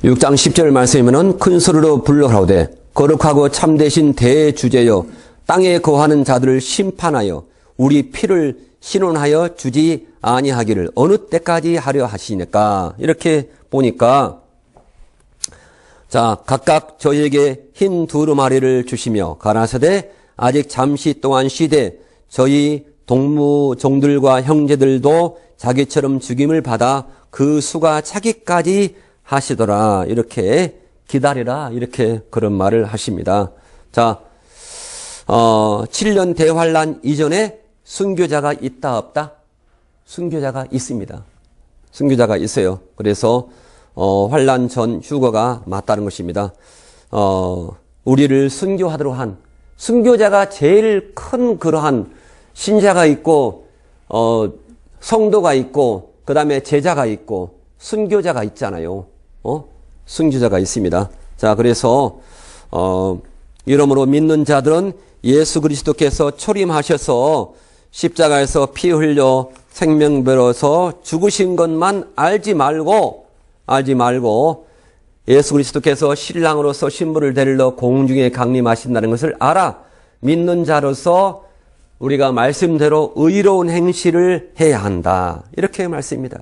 6장 10절 말씀이면은 큰 소리로 불러라오되 거룩하고 참되신 대주제여 땅에 거하는 자들을 심판하여 우리 피를 신원하여 주지 아니하기를 어느 때까지 하려 하시니까. 이렇게 보니까 자, 각각 저희에게 흰 두루마리를 주시며 가라사대 아직 잠시 동안 쉬되 저희 동무종들과 형제들도 자기처럼 죽임을 받아 그 수가 차기까지 하시더라. 이렇게 기다리라. 이렇게 그런 말을 하십니다. 자, 7년 대환란 이전에 순교자가 있다 없다? 순교자가 있습니다. 순교자가 있어요. 그래서 환란 전 휴거가 맞다는 것입니다. 우리를 순교하도록 한 순교자가 제일 큰 그러한 신자가 있고 성도가 있고 그다음에 제자가 있고 순교자가 있잖아요. 순교자가 있습니다. 자, 그래서 이러므로 믿는 자들은 예수 그리스도께서 초림하셔서 십자가에서 피 흘려 생명배로서 죽으신 것만 알지 말고 예수 그리스도께서 신랑으로서 신부를 데리러 공중에 강림하신다는 것을 알아. 믿는 자로서 우리가 말씀대로 의로운 행실을 해야 한다. 이렇게 말씀입니다.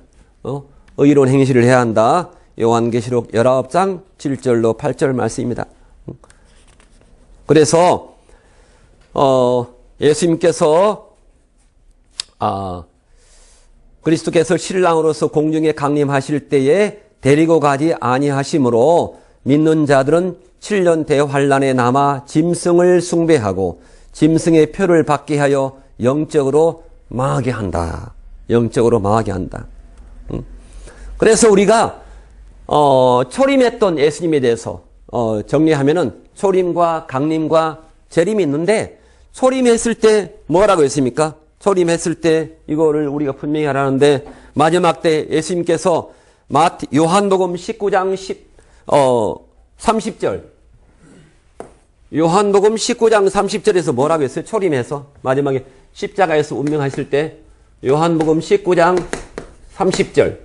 의로운 행실을 해야 한다. 요한계시록 19장 7절로 8절 말씀입니다. 그래서 예수님께서 그리스도께서 신랑으로서 공중에 강림하실 때에 데리고 가지 아니하심으로 믿는 자들은 7년 대환란에 남아 짐승을 숭배하고 짐승의 표를 받게 하여 영적으로 망하게 한다. 영적으로 망하게 한다. 그래서 우리가 초림했던 예수님에 대해서 정리하면은 초림과 강림과 재림이 있는데, 초림했을 때 뭐라고 했습니까? 초림했을 때 이거를 우리가 분명히 알았는데, 마지막 때 예수님께서 요한복음 19장 30절, 요한복음 19장 30절에서 뭐라고 했어요? 초림해서 마지막에 십자가에서 운명하실 때, 요한복음 19장 30절,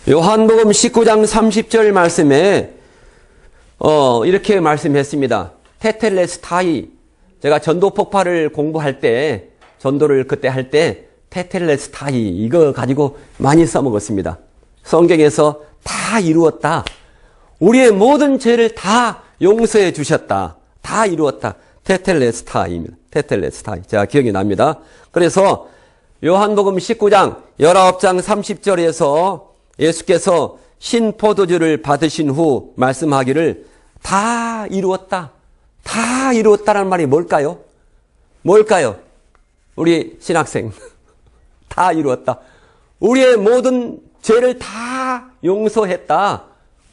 요한복음 19장 30절 말씀에 이렇게 말씀했습니다. 테텔레스타이. 제가 전도 폭발을 공부할 때, 전도를 그때 할 때 테텔레스타이 이거 가지고 많이 써먹었습니다. 성경에서 다 이루었다. 우리의 모든 죄를 다 용서해 주셨다. 다 이루었다. 테텔레스타이입니다. 테텔레스타이. 제가 기억이 납니다. 그래서 요한복음 19장 19장 30절에서 예수께서 신포도주를 받으신 후 말씀하기를 다 이루었다. 다 이루었다라는 말이 뭘까요? 뭘까요? 우리 신학생. 다 이루었다. 우리의 모든 죄를 다 용서했다.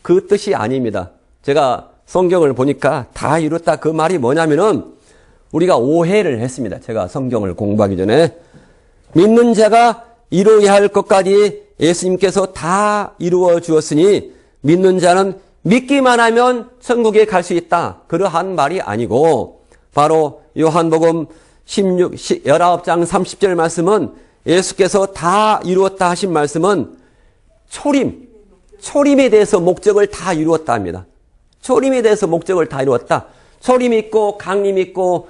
그 뜻이 아닙니다. 제가 성경을 보니까 다 이뤘다. 그 말이 뭐냐면은 우리가 오해를 했습니다. 제가 성경을 공부하기 전에. 믿는 자가 이루어야 할 것까지 예수님께서 다 이루어 주었으니 믿는 자는 믿기만 하면 천국에 갈 수 있다. 그러한 말이 아니고, 바로 요한복음 19장 30절 말씀은 예수께서 다 이루었다 하신 말씀은 초림에 대해서 목적을 다 이루었다 합니다. 초림에 대해서 목적을 다 이루었다. 초림 있고 강림 있고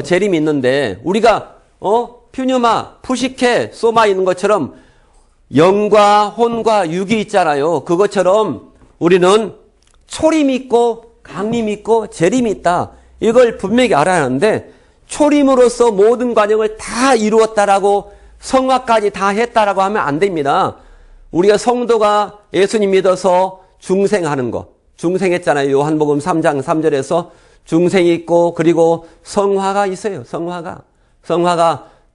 재림이 있는데, 우리가 퓨뉴마, 푸시케, 소마 있는 것처럼 영과 혼과 육이 있잖아요. 그것처럼 우리는 초림이 있고 강림이 있고 재림이 있다. 이걸 분명히 알아야 하는데, 초림으로서 모든 과정을 다 이루었다라고 성화까지 다 했다라고 하면 안 됩니다. 우리가 성도가 예수님 믿어서 중생하는 거, 중생했잖아요. 요한복음 3장 3절에서 중생이 있고, 그리고 성화가 있어요. 성화가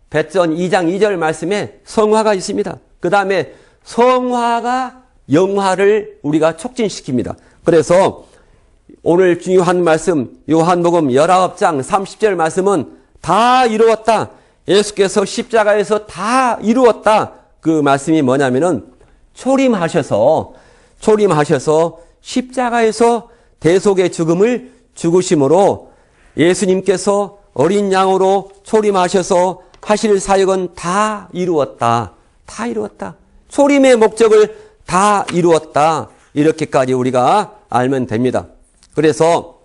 배전 2장 2절 말씀에 성화가 있습니다. 그 다음에 성화가 영화를 우리가 촉진시킵니다. 그래서 오늘 중요한 말씀, 요한복음 19장 30절 말씀은 다 이루었다. 예수께서 십자가에서 다 이루었다. 그 말씀이 뭐냐면은 초림하셔서 십자가에서 대속의 죽음을 죽으심으로 예수님께서 어린 양으로 초림하셔서 하실 사역은 다 이루었다. 다 이루었다. 초림의 목적을 다 이루었다. 이렇게까지 우리가 알면 됩니다. 그래서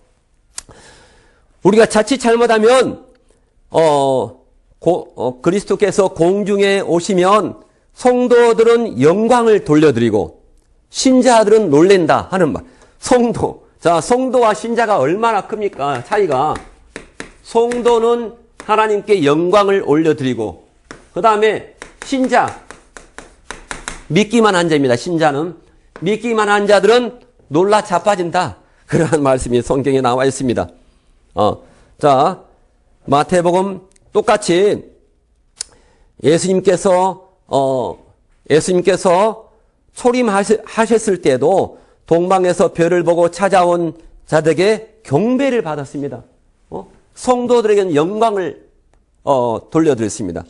우리가 자칫 잘못하면 그리스도께서 공중에 오시면 성도들은 영광을 돌려드리고 신자들은 놀랜다 하는 말. 성도와 신자가 얼마나 큽니까? 차이가. 성도는 하나님께 영광을 올려드리고, 그 다음에 신자, 믿기만 한 자입니다. 신자는. 믿기만 한 자들은 놀라 자빠진다. 그러한 말씀이 성경에 나와 있습니다. 자, 마태복음 똑같이 예수님께서 초림하셨을 때도 동방에서 별을 보고 찾아온 자들에게 경배를 받았습니다. 성도들에게는 영광을 돌려드렸습니다.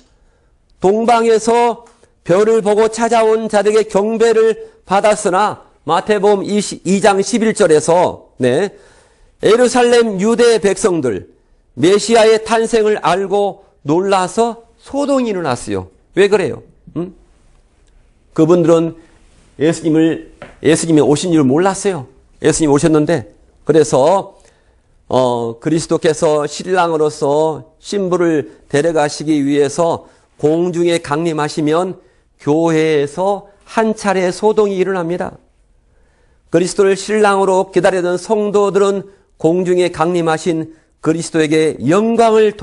동방에서 별을 보고 찾아온 자들에게 경배를 받았으나 마태복음 2장 11절에서 예루살렘 유대 백성들 메시아의 탄생을 알고 놀라서 소동이 일어났어요. 왜 그래요? 그분들은 예수님이 오신 줄 몰랐어요. 예수님이 오셨는데, 그래서 그리스도께서 신랑으로서 신부를 데려가시기 위해서 공중에 강림하시면 교회에서 한 차례 소동이 일어납니다. 그리스도를 신랑으로 기다리던 성도들은 공중에 강림하신 그리스도에게 영광을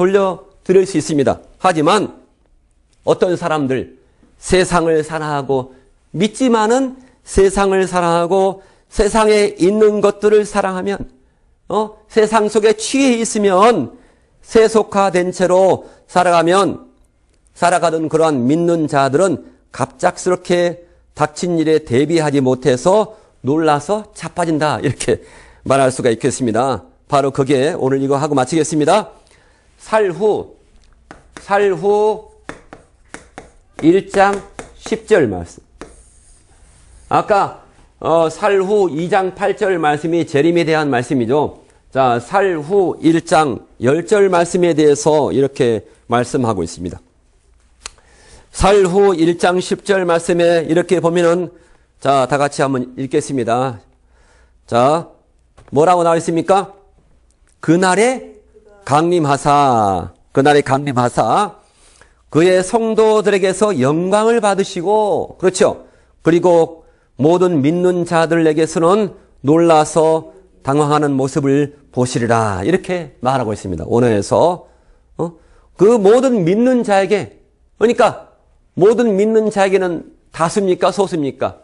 드릴 수 있습니다. 하지만 어떤 사람들 세상을 사랑하고 믿지만은 세상을 사랑하고 세상에 있는 것들을 사랑하면 세상 속에 취해 있으면 세속화된 채로 살아가던 그러한 믿는 자들은 갑작스럽게 닥친 일에 대비하지 못해서 놀라서 자빠진다. 이렇게 말할 수가 있겠습니다. 바로 그게 오늘 이거 하고 마치겠습니다. 살후 1장 10절 말씀. 아까 살후 2장 8절 말씀이 재림에 대한 말씀이죠. 자, 살후 1장 10절 말씀에 대해서 이렇게 말씀하고 있습니다. 살후 1장 10절 말씀에 이렇게 보면은 자, 다 같이 한번 읽겠습니다. 자, 뭐라고 나와 있습니까? 그날에 강림하사 그의 성도들에게서 영광을 받으시고, 그렇죠? 그리고 모든 믿는 자들에게서는 놀라서 당황하는 모습을 보시리라. 이렇게 말하고 있습니다. 오늘에서 그 모든 믿는 자에게, 그러니까 모든 믿는 자에게는 다수입니까? 소수입니까?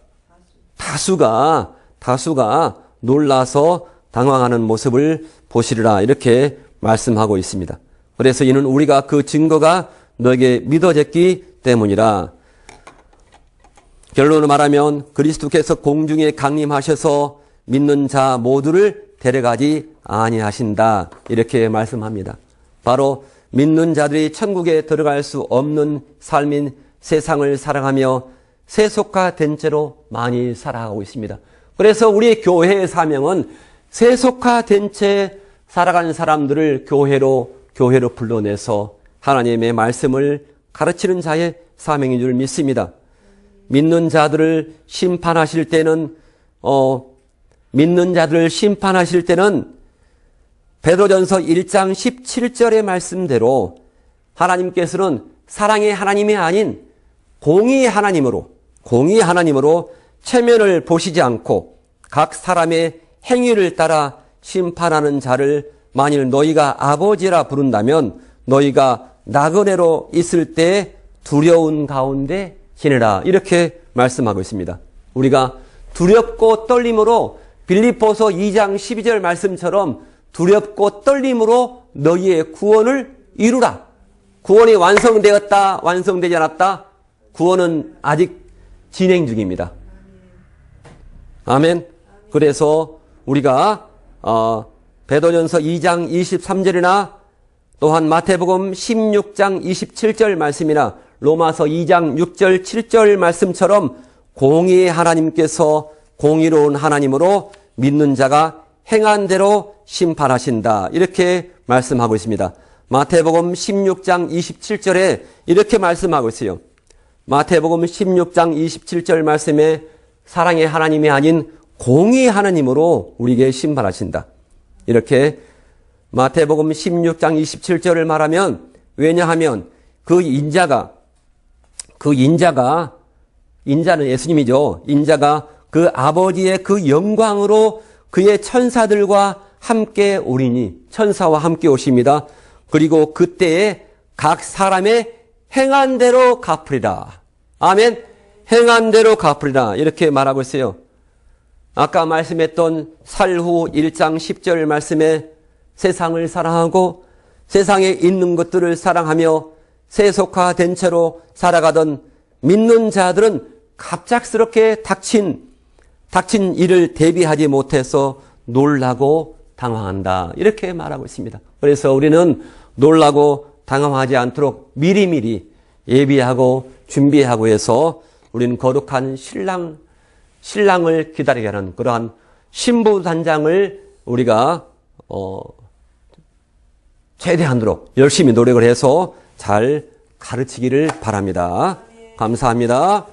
다수가 놀라서 당황하는 모습을 보시리라. 이렇게 말씀하고 있습니다. 그래서 이는 우리가 그 증거가 너에게 믿어졌기 때문이라. 결론을 말하면 그리스도께서 공중에 강림하셔서 믿는 자 모두를 데려가지 아니하신다. 이렇게 말씀합니다. 바로 믿는 자들이 천국에 들어갈 수 없는 삶인 세상을 살아가며 세속화된 채로 많이 살아가고 있습니다. 그래서 우리 교회의 사명은 세속화된 채 살아가는 사람들을 교회로 불러내서 하나님의 말씀을 가르치는 자의 사명인 줄 믿습니다. 믿는 자들을 심판하실 때는 베드로전서 1장 17절의 말씀대로 하나님께서는 사랑의 하나님이 아닌 공의의 하나님으로 체면을 보시지 않고 각 사람의 행위를 따라 심판하는 자를 만일 너희가 아버지라 부른다면 너희가 나그네로 있을 때 두려운 가운데 지내라. 이렇게 말씀하고 있습니다. 우리가 두렵고 떨림으로 빌립보서 2장 12절 말씀처럼 두렵고 떨림으로 너희의 구원을 이루라. 구원이 완성되었다, 완성되지 않았다? 구원은 아직 진행 중입니다. 아멘. 그래서 우리가 베드로전서 2장 23절이나 또한 마태복음 16장 27절 말씀이나 로마서 2장 6절 7절 말씀처럼 공의의 하나님께서 공의로운 하나님으로 믿는 자가 행한 대로 심판하신다. 이렇게 말씀하고 있습니다. 마태복음 16장 27절에 이렇게 말씀하고 있어요. 마태복음 16장 27절 말씀에 사랑의 하나님이 아닌 공의의 하나님으로 우리에게 심판하신다. 이렇게 마태복음 16장 27절을 말하면, 왜냐하면 인자는 예수님이죠. 인자가 그 아버지의 그 영광으로 그의 천사들과 함께 오리니, 천사와 함께 오십니다. 그리고 그때에 각 사람의 행한 대로 갚으리라. 아멘. 행한 대로 갚으리라. 이렇게 말하고 있어요. 아까 말씀했던 살후 1장 10절 말씀에 세상을 사랑하고 세상에 있는 것들을 사랑하며 세속화된 채로 살아가던 믿는 자들은 갑작스럽게 닥친 일을 대비하지 못해서 놀라고 당황한다. 이렇게 말하고 있습니다. 그래서 우리는 놀라고 당황하지 않도록 미리미리 예비하고 준비하고 해서 우리는 거룩한 신랑을 기다리게 하는 그러한 신부 단장을 우리가 최대한으로 열심히 노력을 해서 잘 가르치기를 바랍니다. 감사합니다.